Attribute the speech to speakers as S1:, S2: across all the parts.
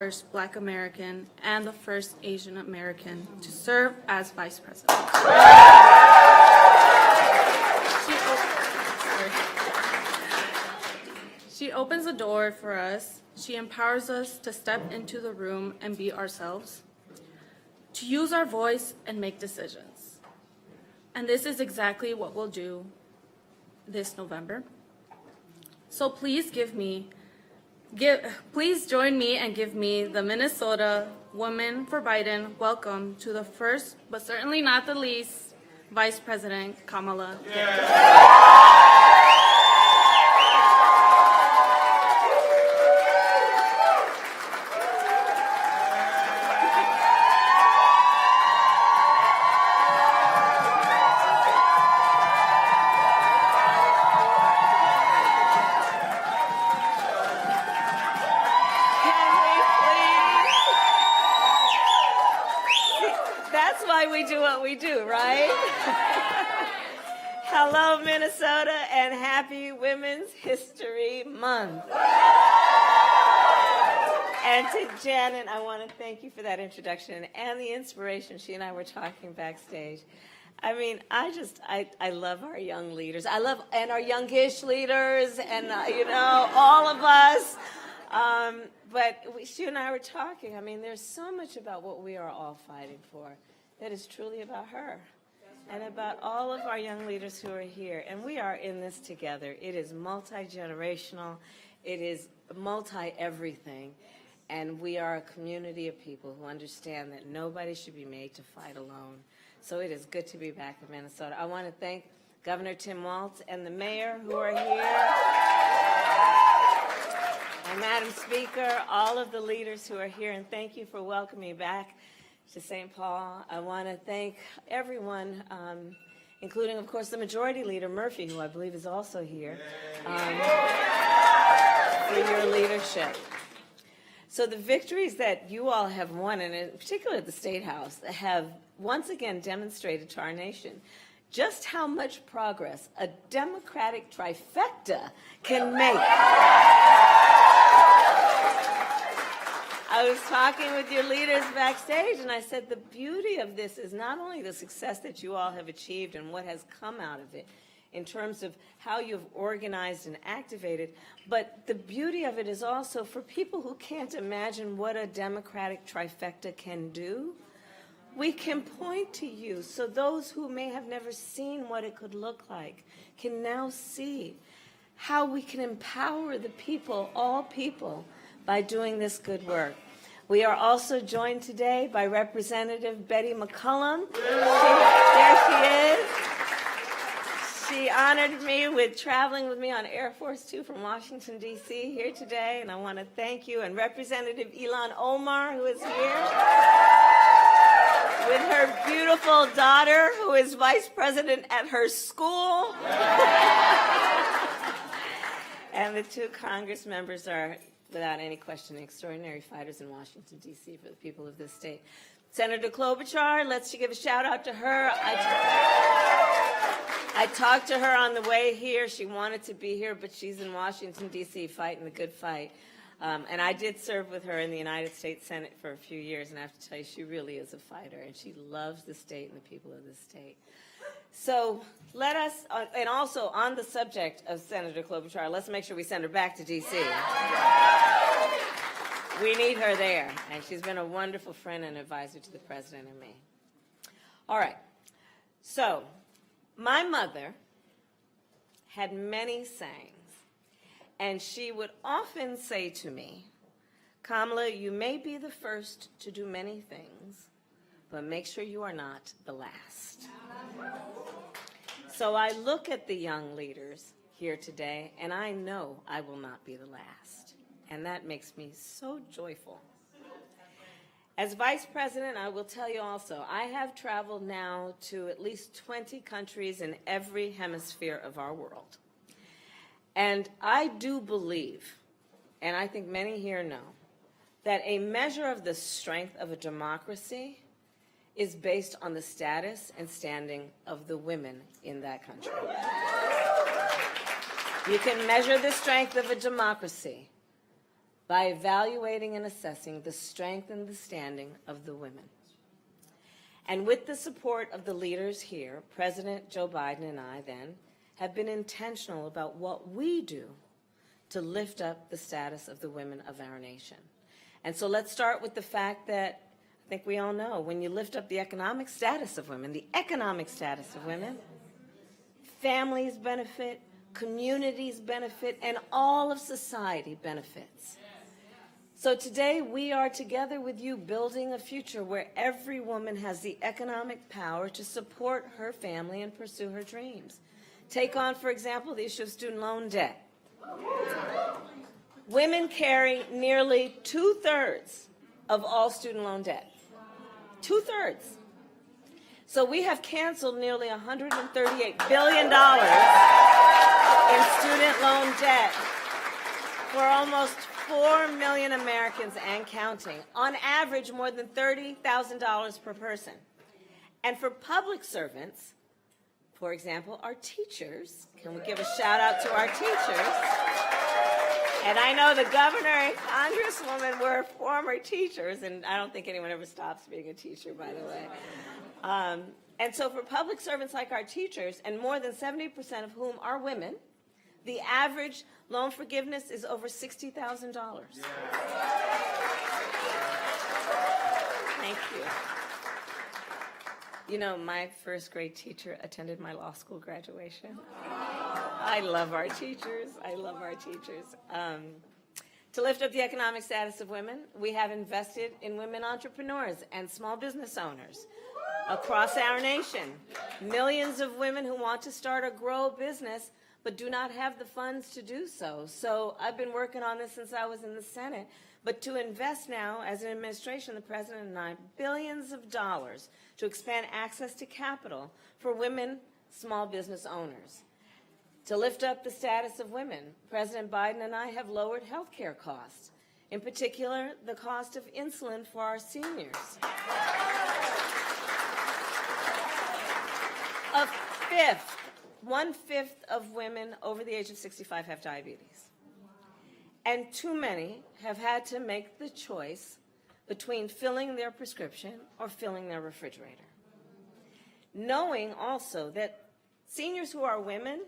S1: first Black American and the first Asian American to serve as Vice President. She opens the door for us. She empowers us to step into the room and be ourselves, to use our voice and make decisions. And this is exactly what we'll do this November. So please please join me and give me the Minnesota Women for Biden welcome to the first, but certainly not the least, Vice President Kamala Harris.
S2: That's why we do what we do, right? Hello, Minnesota, and happy Women's History Month. And to Janet, I want to thank you for that introduction and the inspiration. She and I were talking backstage. I mean, I love our young leaders. And our youngish leaders and, all of us. But she and I were talking. I mean, there's so much about what we are all fighting for that is truly about her and about all of our young leaders who are here. And we are in this together. It is multi-generational. It is multi-everything. And we are a community of people who understand that nobody should be made to fight alone. So it is good to be back in Minnesota. I want to thank Governor Tim Walz and the mayor who are here. And Madam Speaker, all of the leaders who are here, and thank you for welcoming me back to St. Paul. I want to thank everyone, including, of course, the Majority Leader, Murphy, who I believe is also here, for your leadership. So the victories that you all have won, and in particular at the State House, have once again demonstrated to our nation just how much progress a Democratic trifecta can make. I was talking with your leaders backstage, and I said the beauty of this is not only the success that you all have achieved and what has come out of it in terms of how you've organized and activated, but the beauty of it is also for people who can't imagine what a Democratic trifecta can do. We can point to you, so those who may have never seen what it could look like can now see how we can empower the people, all people, by doing this good work. We are also joined today by Representative Betty McCollum. There she is. She honored me with traveling with me on Air Force Two from Washington, D.C. here today, and I want to thank you. And Representative Ilhan Omar, who is here, with her beautiful daughter, who is vice president at her school. And the two Congress members are, without any question, extraordinary fighters in Washington, D.C. for the people of this state. Senator Klobuchar, let's give a shout out to her. I talked to her on the way here. She wanted to be here, but she's in Washington, D.C. fighting the good fight. And I did serve with her in the United States Senate for a few years, and I have to tell you, she really is a fighter, and she loves the state and the people of this state. So let us, and also on the subject of Senator Klobuchar, let's make sure we send her back to D.C. We need her there, and she's been a wonderful friend and advisor to the president and me. All right, so my mother had many sayings. And she would often say to me, Kamala, you may be the first to do many things, but make sure you are not the last. So I look at the young leaders here today, and I know I will not be the last. And that makes me so joyful. As Vice President, I will tell you also, I have traveled now to at least 20 countries in every hemisphere of our world. And I do believe, and I think many here know, that a measure of the strength of a democracy is based on the status and standing of the women in that country. You can measure the strength of a democracy by evaluating and assessing the strength and the standing of the women. And with the support of the leaders here, President Joe Biden and I then have been intentional about what we do to lift up the status of the women of our nation. And so let's start with the fact that I think we all know when you lift up the economic status of women, families benefit, communities benefit, and all of society benefits. So today we are together with you building a future where every woman has the economic power to support her family and pursue her dreams. Take on, for example, the issue of student loan debt. Women carry nearly 2/3 of all student loan debt. 2/3. So we have canceled nearly $138 billion in student loan debt for almost 4 million Americans and counting, on average more than $30,000 per person. And for public servants, for example, our teachers, can we give a shout out to our teachers? And I know the governor and congresswoman were former teachers, and I don't think anyone ever stops being a teacher, by the way. And so for public servants like our teachers, and more than 70% of whom are women, the average loan forgiveness is over $60,000. Thank you. You know, my first grade teacher attended my law school graduation. I love our teachers. To lift up the economic status of women, we have invested in women entrepreneurs and small business owners across our nation. Millions of women who want to start or grow a business but do not have the funds to do so. So I've been working on this since I was in the Senate. But to invest now, as an administration, the President and I, billions of dollars to expand access to capital for women small business owners. To lift up the status of women, President Biden and I have lowered health care costs, in particular the cost of insulin for our seniors. One-fifth of women over the age of 65 have diabetes. And too many have had to make the choice between filling their prescription or filling their refrigerator. Knowing also that seniors who are women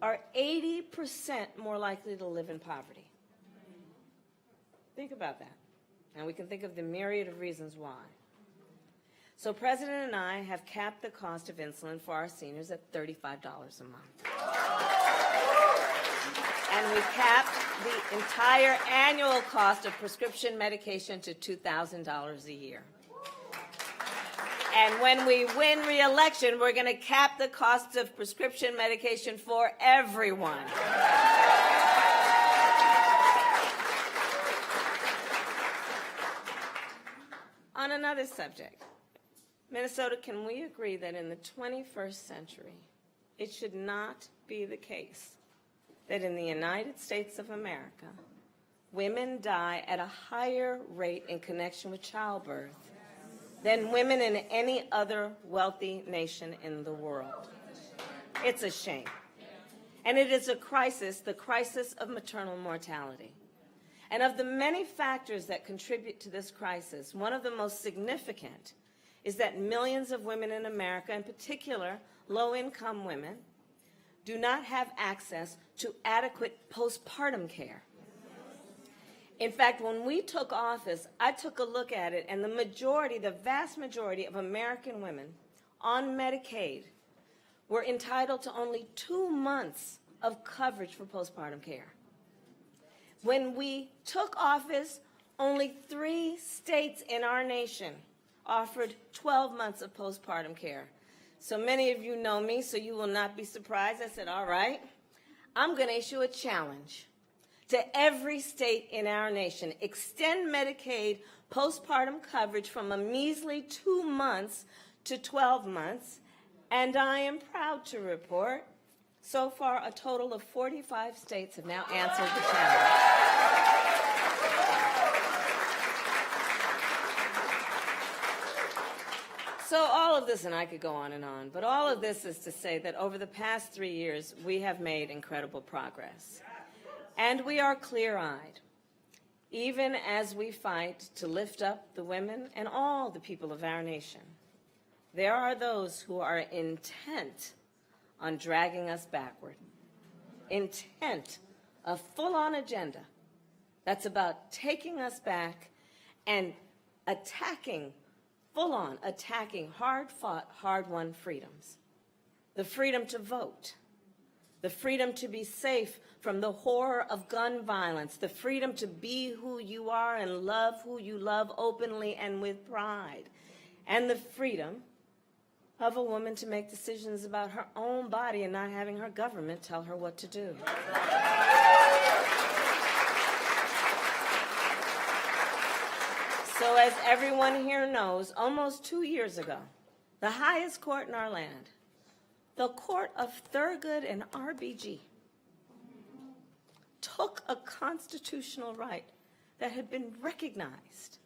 S2: are 80% more likely to live in poverty. Think about that. And we can think of the myriad of reasons why. So President and I have capped the cost of insulin for our seniors at $35 a month. And we capped the entire annual cost of prescription medication to $2,000 a year. And when we win re-election, we're going to cap the cost of prescription medication for everyone. On another subject, Minnesota, can we agree that in the 21st century, it should not be the case that in the United States of America, women die at a higher rate in connection with childbirth than women in any other wealthy nation in the world? It's a shame. And it is a crisis, the crisis of maternal mortality. And of the many factors that contribute to this crisis, one of the most significant is that millions of women in America, in particular low-income women, do not have access to adequate postpartum care. In fact, when we took office, I took a look at it, and the vast majority of American women on Medicaid were entitled to only 2 months of coverage for postpartum care. When we took office, only 3 states in our nation offered 12 months of postpartum care. So many of you know me, so you will not be surprised. I said, all right, I'm going to issue a challenge to every state in our nation. Extend Medicaid postpartum coverage from a measly 2 months to 12 months. And I am proud to report, so far a total of 45 states have now answered the challenge. So all of this, and I could go on and on, but all of this is to say that over the past 3 years, we have made incredible progress. And we are clear-eyed. even as we fight to lift up the women and all the people of our nation, there are those who are intent on dragging us backward, intent, a full-on agenda that's about taking us back and attacking, full-on attacking hard-fought, hard-won freedoms. The freedom to vote, the freedom to be safe from the horror of gun violence, the freedom to be who you are and love who you love openly and with pride, and the freedom of a woman to make decisions about her own body and not having her government tell her what to do. So as everyone here knows, almost 2 years ago, the highest court in our land, the Court of Thurgood and RBG, took a constitutional right that had been recognized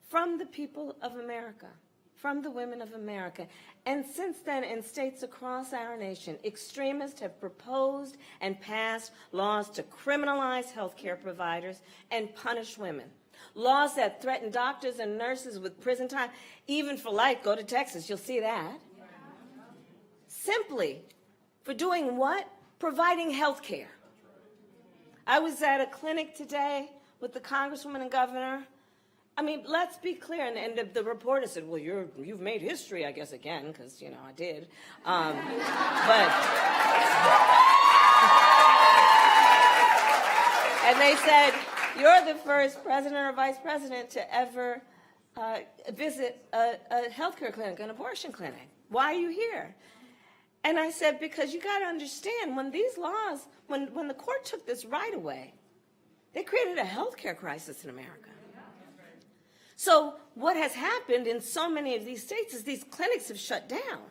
S2: from the people of America, from the women of America. And since then, in states across our nation, extremists have proposed and passed laws to criminalize healthcare providers and punish women. Laws that threaten doctors and nurses with prison time, even for life. Go to Texas, you'll see that. Simply for doing what? Providing health care. I was at a clinic today with the Congresswoman and Governor. I mean, let's be clear. And the reporter said, well, you've made history, I guess, again, because, you know, I did. And they said, you're the first president or vice president to ever visit a healthcare clinic, an abortion clinic. Why are you here? And I said, because you got to understand, when these laws, when the court took this right away, they created a healthcare crisis in America. So what has happened in so many of these states is these clinics have shut down.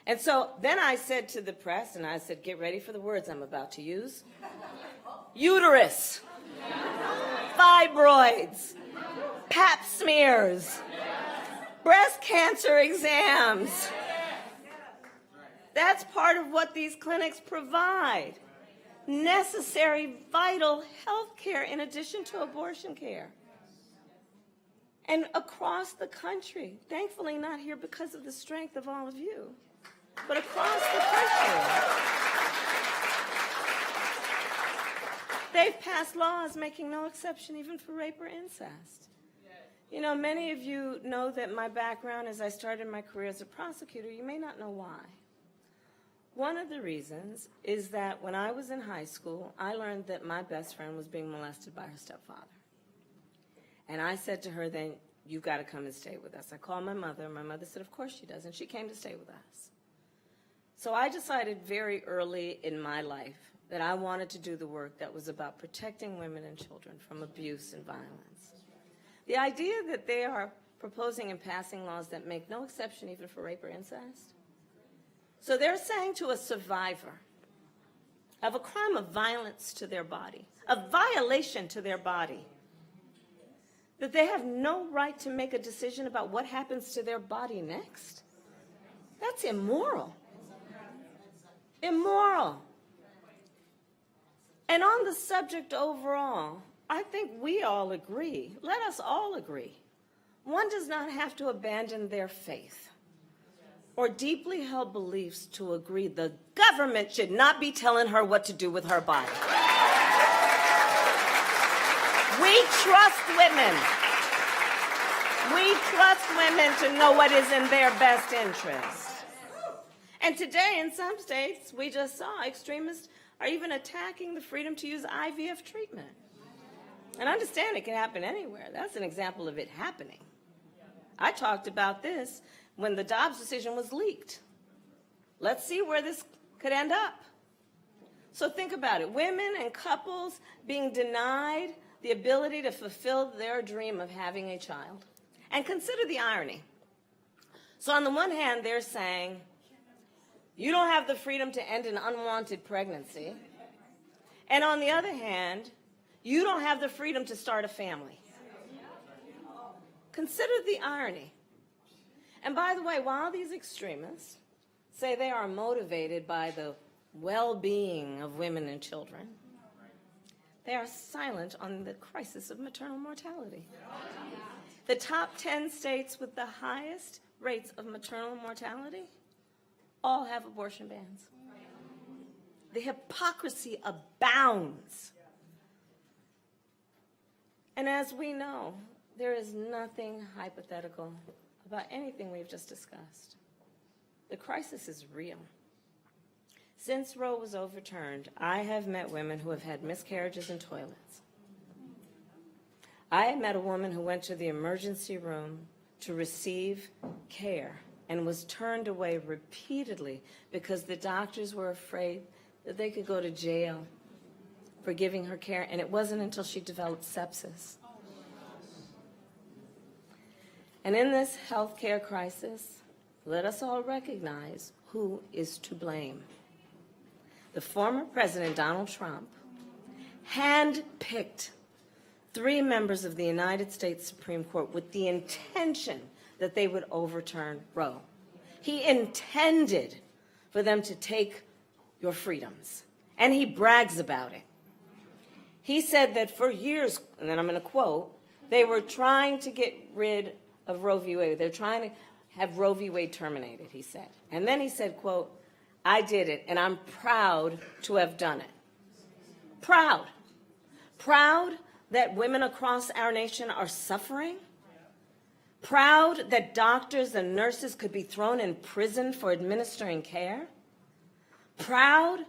S2: And so then I said to the press, and I said, get ready for the words I'm about to use. Uterus, fibroids, pap smears, breast cancer exams. That's part of what these clinics provide. Necessary, vital health care in addition to abortion care. And across the country, thankfully not here because of the strength of all of you, but across the country, they've passed laws making no exception even for rape or incest. You know, many of you know that my background is I started my career as a prosecutor. You may not know why. One of the reasons is that when I was in high school, I learned that my best friend was being molested by her stepfather. And I said to her, then, you've got to come and stay with us. I called my mother. My mother said, of course she does. And she came to stay with us. So I decided very early in my life that I wanted to do the work that was about protecting women and children from abuse and violence. The idea that they are proposing and passing laws that make no exception even for rape or incest. So they're saying to a survivor of a crime of violence to their body, a violation to their body, that they have no right to make a decision about what happens to their body next. That's immoral. Immoral. And on the subject overall, I think we all agree, let us all agree, one does not have to abandon their faith or deeply held beliefs to agree the government should not be telling her what to do with her body. We trust women. We trust women to know what is in their best interest. And today, in some states, we just saw extremists are even attacking the freedom to use IVF treatment. And understand it can happen anywhere. That's an example of it happening. I talked about this when the Dobbs decision was leaked. Let's see where this could end up. So think about it. Women and couples being denied the ability to fulfill their dream of having a child. And consider the irony. So on the one hand, they're saying, you don't have the freedom to end an unwanted pregnancy. And on the other hand, you don't have the freedom to start a family. Consider the irony. And by the way, while these extremists say they are motivated by the well-being of women and children, they are silent on the crisis of maternal mortality. The top 10 states with the highest rates of maternal mortality all have abortion bans. The hypocrisy abounds. And as we know, there is nothing hypothetical about anything we've just discussed. The crisis is real. Since Roe was overturned, I have met women who have had miscarriages in toilets. I have met a woman who went to the emergency room to receive care and was turned away repeatedly because the doctors were afraid that they could go to jail for giving her care, and it wasn't until she developed sepsis. And in this healthcare crisis, let us all recognize who is to blame. The former President Donald Trump handpicked 3 members of the United States Supreme Court with the intention that they would overturn Roe. He intended for them to take your freedoms, and he brags about it. He said that for years, and then I'm going to quote, they were trying to get rid of Roe v. Wade. They're trying to have Roe v. Wade terminated, he said. And then he said, quote, I did it, and I'm proud to have done it. Proud. Proud that women across our nation are suffering. Proud that doctors and nurses could be thrown in prison for administering care. Proud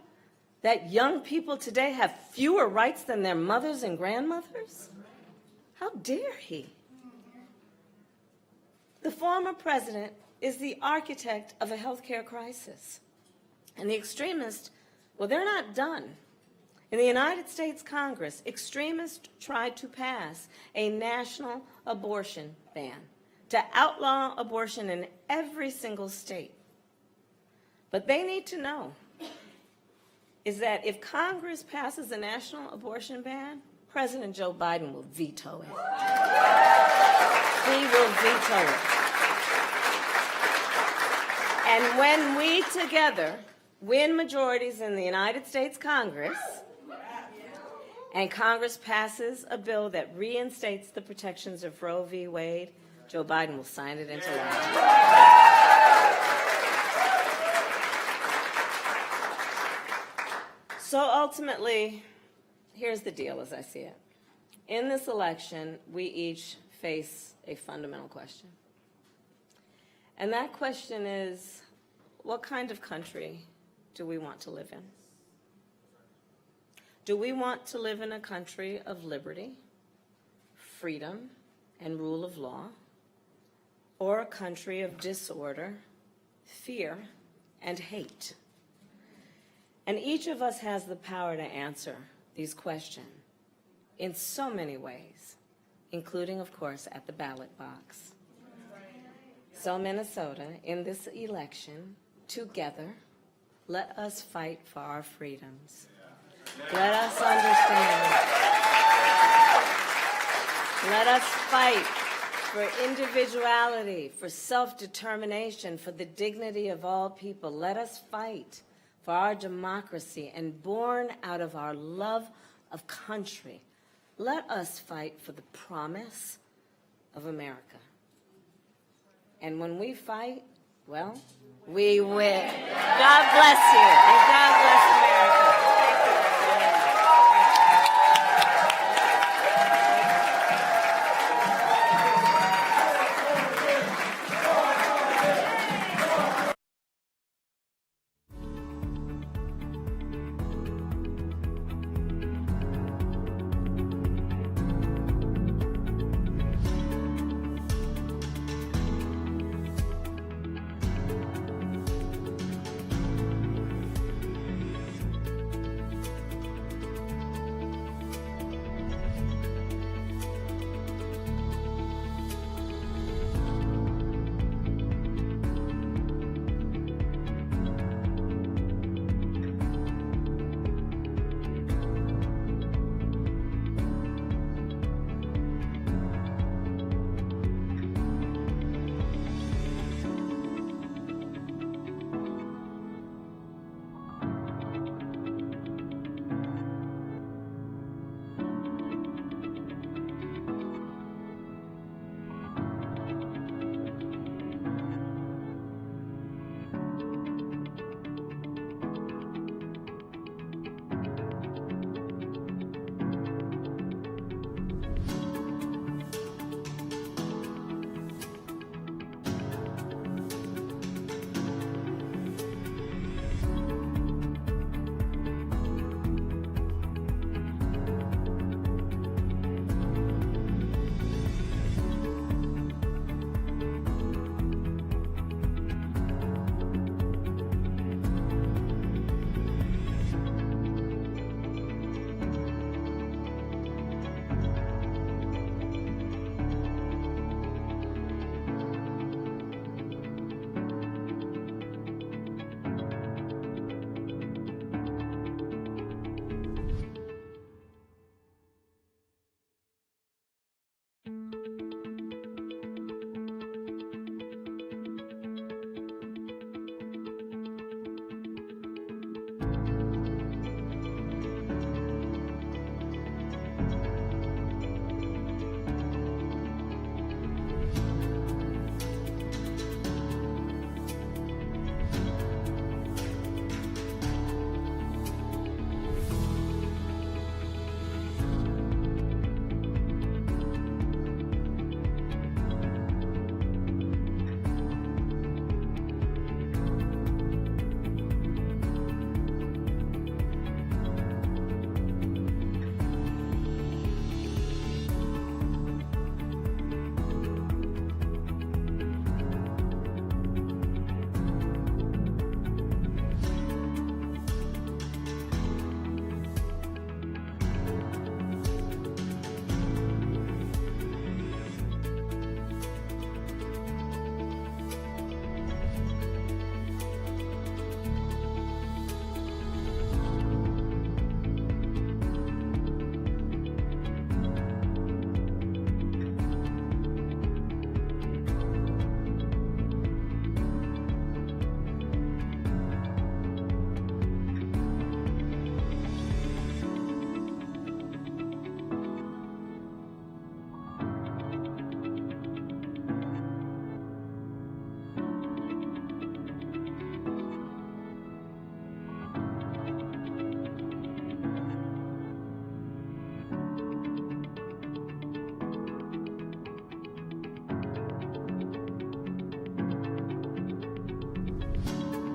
S2: that young people today have fewer rights than their mothers and grandmothers. How dare he? The former president is the architect of a healthcare crisis. And the extremists, well, they're not done. In the United States Congress, extremists tried to pass a national abortion ban to outlaw abortion in every single state. But they need to know is that if Congress passes a national abortion ban, President Joe Biden will veto it. He will veto it. And when we together win majorities in the United States Congress, and Congress passes a bill that reinstates the protections of Roe v. Wade, Joe Biden will sign it into law. So ultimately, here's the deal as I see it. In this election, we each face a fundamental question. And that question is, what kind of country do we want to live in? Do we want to live in a country of liberty, freedom, and rule of law, or a country of disorder, fear, and hate? And each of us has the power to answer these questions in so many ways, including, of course, at the ballot box. So, Minnesota, in this election, together, let us fight for our freedoms. Let us understand. Let us fight for individuality, for self-determination, for the dignity of all people. Let us fight for our democracy, and born out of our love of country, let us fight for the promise of America. And when we fight, well, we win. God bless you, and God bless America.